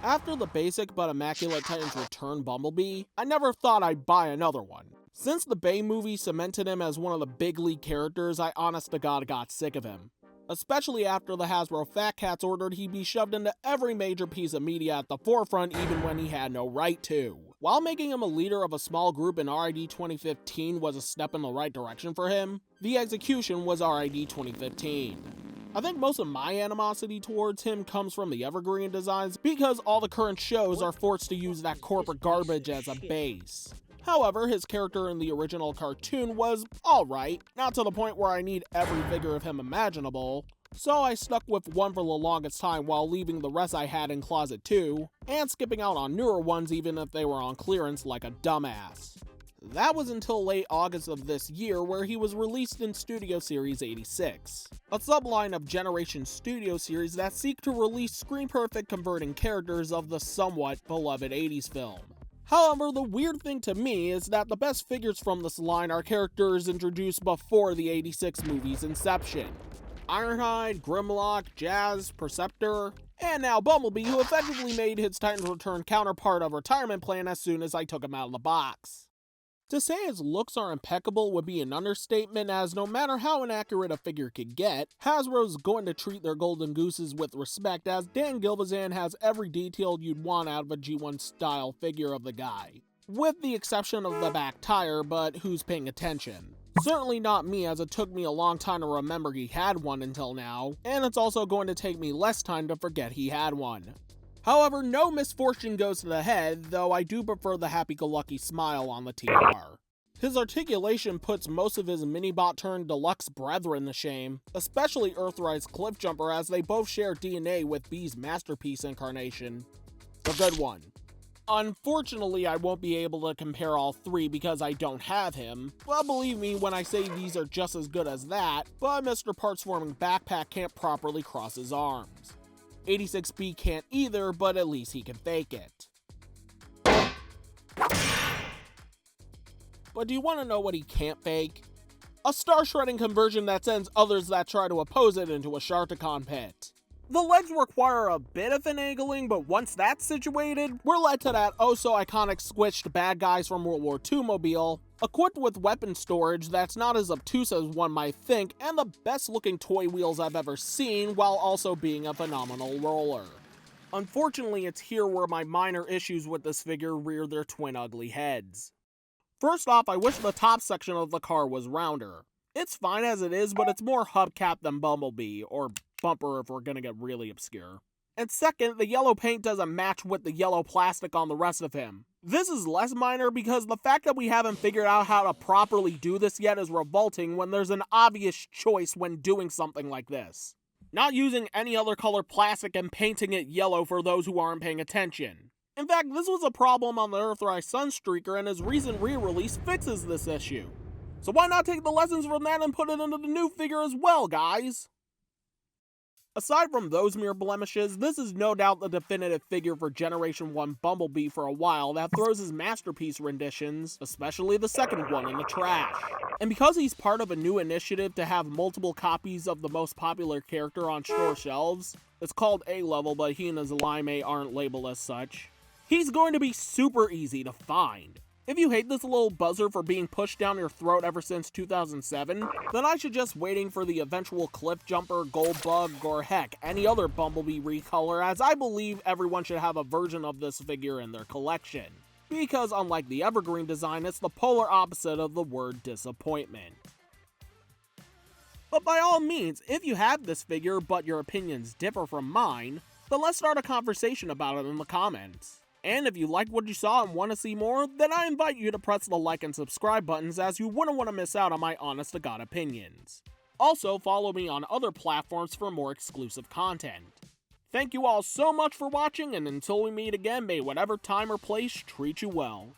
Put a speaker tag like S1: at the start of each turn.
S1: After the basic but immaculate Titans Return Bumblebee, I never thought I'd buy another one. Since the Bay movie cemented him as one of the big league characters, I honest to God got sick of him. Especially after the Hasbro Fat Cats ordered he be shoved into every major piece of media at the forefront even when he had no right to. While making him a leader of a small group in RID 2015 was a step in the right direction for him, the execution was RID 2015. I think most of my animosity towards him comes from the evergreen designs because all the current shows are forced to use that corporate garbage as a base. However, his character in the original cartoon was alright, not to the point where I need every figure of him imaginable, so I stuck with one for the longest time while leaving the rest I had in Closet 2, and skipping out on newer ones even if they were on clearance like a dumbass. That was until late August of this year where he was released in Studio Series 86, a subline of Generation Studio Series that seek to release screen-perfect converting characters of the somewhat beloved 80s film. However, the weird thing to me is that the best figures from this line are characters introduced before the 86 movie's inception. Ironhide, Grimlock, Jazz, Perceptor, and now Bumblebee, who effectively made his Titans Return counterpart a retirement plan as soon as I took him out of the box. To say his looks are impeccable would be an understatement, as no matter how inaccurate a figure could get, Hasbro's going to treat their golden gooses with respect, as Dan Gilvezan has every detail you'd want out of a G1 style figure of the guy. With the exception of the back tire, but who's paying attention? Certainly not me, as it took me a long time to remember he had one until now, and it's also going to take me less time to forget he had one. However, no misfortune goes to the head, though I do prefer the happy-go-lucky smile on the TR. His articulation puts most of his Minibot-turned-deluxe brethren to shame, especially Earthrise Cliffjumper, as they both share DNA with B's Masterpiece incarnation. The good one. Unfortunately, I won't be able to compare all three because I don't have him. Well, believe me when I say these are just as good as that, but Mr. Parts-Forming Backpack can't properly cross his arms. 86B can't either, but at least he can fake it. But do you want to know what he can't fake? A star shredding conversion that sends others that try to oppose it into a Sharticon pit. The legs require a bit of finagling, but once that's situated, we're led to that oh-so-iconic squished bad guys from World War II mobile, equipped with weapon storage that's not as obtuse as one might think, and the best-looking toy wheels I've ever seen, while also being a phenomenal roller. Unfortunately, it's here where my minor issues with this figure rear their twin ugly heads. First off, I wish the top section of the car was rounder. It's fine as it is, but it's more hubcap than Bumblebee, or bumper if we're gonna get really obscure. And second, the yellow paint doesn't match with the yellow plastic on the rest of him. This is less minor because the fact that we haven't figured out how to properly do this yet is revolting when there's an obvious choice when doing something like this. Not using any other color plastic and painting it yellow for those who aren't paying attention. In fact, this was a problem on the Earthrise Sunstreaker, and his recent re-release fixes this issue. So why not take the lessons from that and put it into the new figure as well, guys? Aside from those mere blemishes, this is no doubt the definitive figure for Generation 1 Bumblebee for a while that throws his masterpiece renditions, especially the second one, in the trash. And because he's part of a new initiative to have multiple copies of the most popular character on store shelves, it's called A-Level, but he and his limeade aren't labeled as such, he's going to be super easy to find. If you hate this little buzzer for being pushed down your throat ever since 2007, then I suggest waiting for the eventual Cliffjumper, Goldbug, or heck, any other Bumblebee recolor, as I believe everyone should have a version of this figure in their collection. Because unlike the evergreen design, it's the polar opposite of the word disappointment. But by all means, if you have this figure but your opinions differ from mine, then let's start a conversation about it in the comments. And if you liked what you saw and want to see more, then I invite you to press the like and subscribe buttons, as you wouldn't want to miss out on my honest-to-God opinions. Also, follow me on other platforms for more exclusive content. Thank you all so much for watching, and until we meet again, may whatever time or place treat you well.